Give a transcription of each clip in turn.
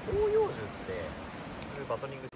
広葉樹って普通バトニング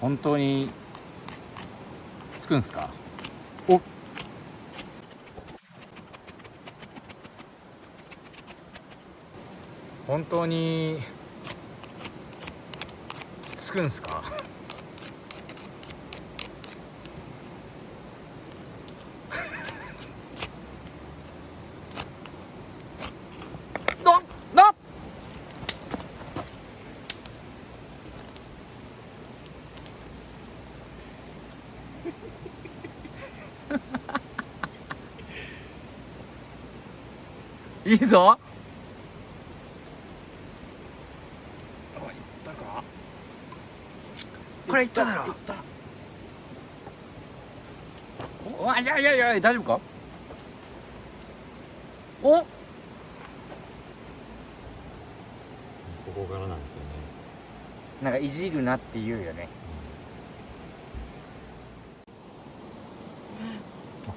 本当につくんすか？お、本当につくんすか？ないいぞ。いったか？これいっただろ。いやいやいや、大丈夫か？お、ここからなんですよね。なんかいじるなって言うよね。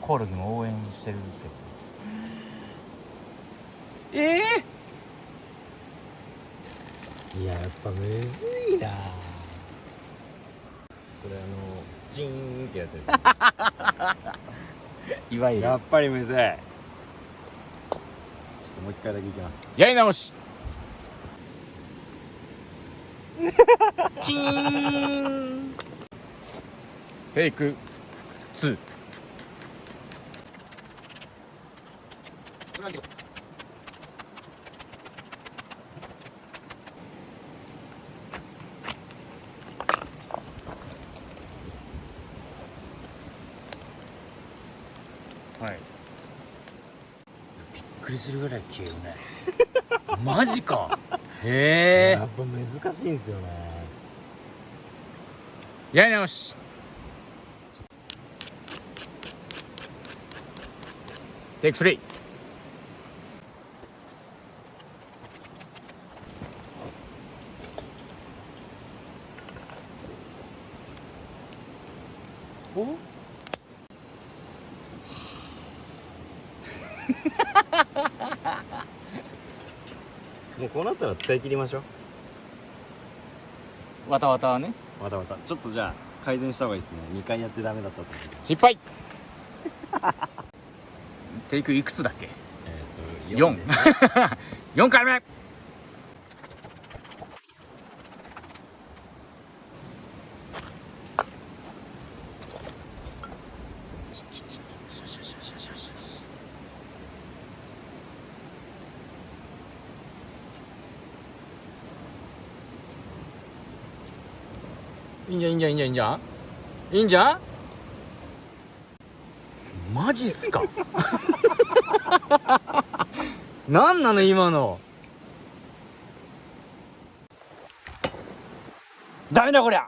コオロギも応援してるけど。いや、やっぱむずいな。これジーンってやつですね。いわゆるやっぱりむずい。ちょっともう一回だけいきます。やり直し。チーン。テイク2。はい。びっくりするぐらい消えるね。マジか。へえ。やっぱ難しいんですよね。やり直し。テイク3。おもうこうなったら使い切りましょう。わたわたはね。またまたちょっとじゃあ改善した方がいいですね。2回やってダメだったと思う。失敗。テイクいくつだっけ？4。です4回目。いいんじゃんいいんじゃんいいんじゃんいいんじゃんいいんじゃん。マジっすか？なんなの今の。ダメだこりゃ。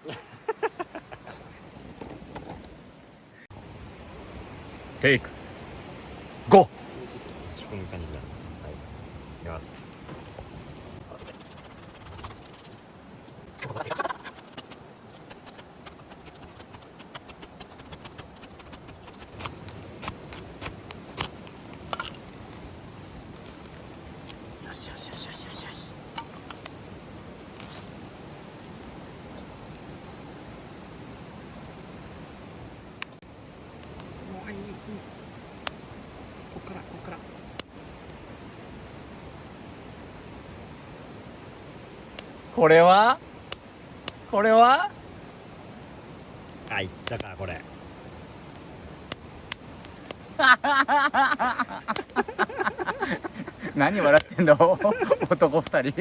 テイク5。こんな感じだ。はい。いきます。よしよしよしよしよしよし。もういいいい。こっからこっから。これはこれはあ、いったかこれ。何笑ってんだ男二人。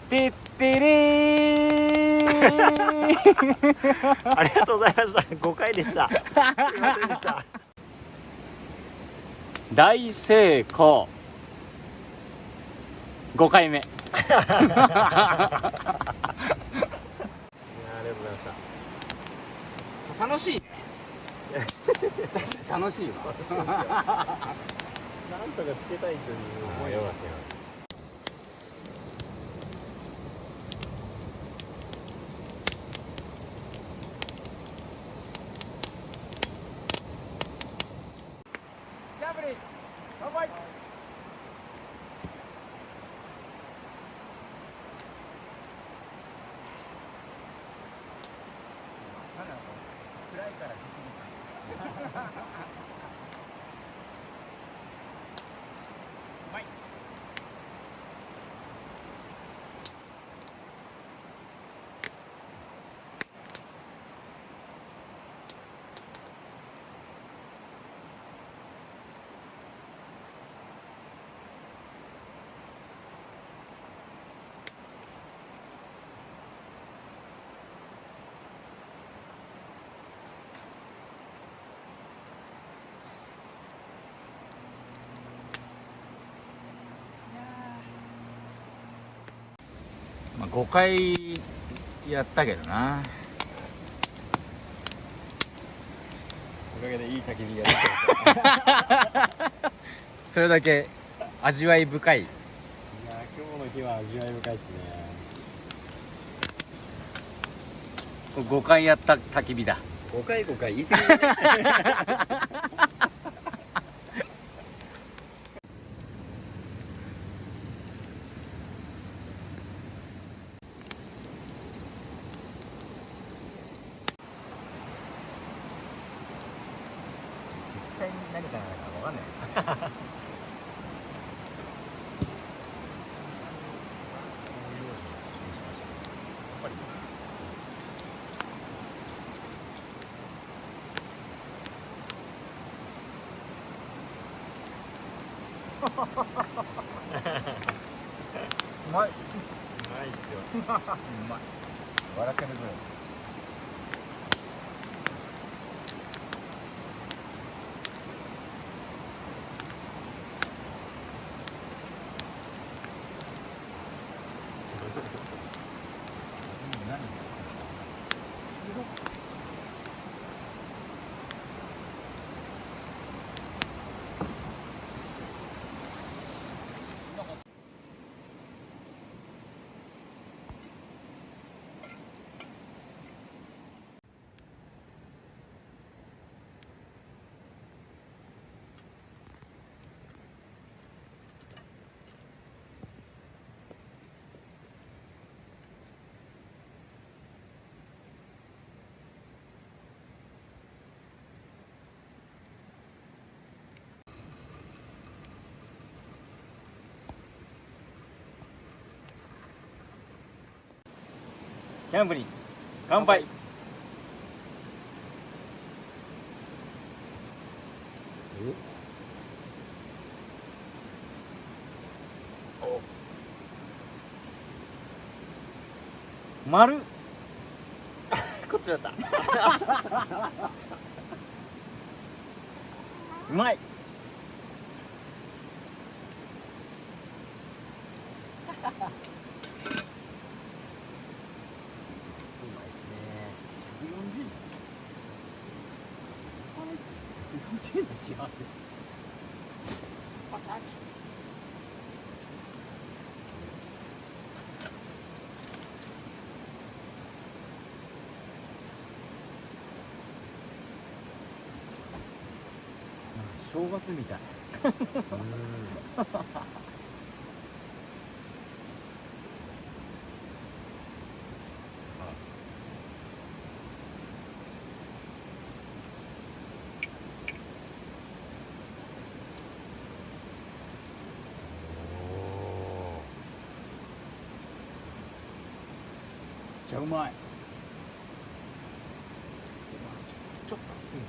てってれー。ありがとうございました。5回でした。すいませんでした。大成功。5回目。いやありがとうございました。楽しいね。楽しいわ。なんとかつけたいという思いは。ジャンプリー乾杯。まい。まあ5回やったけどな。おかげでいい焚き火ができた。それだけ味わい深い。いや今日の日は味わい深いですね。これ5回やった焚き火だ。5回言い過ぎだね。絶対に何か分かんない。うまい。ないっすよ。うまい。笑けるぐらい。キャンプに乾杯。丸。こっちだった。うまい。140円の幸せ。正月みたい。じゃうまい。ちょっと熱いな。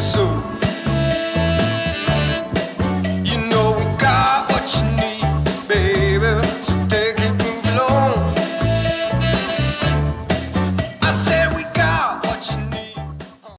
soon.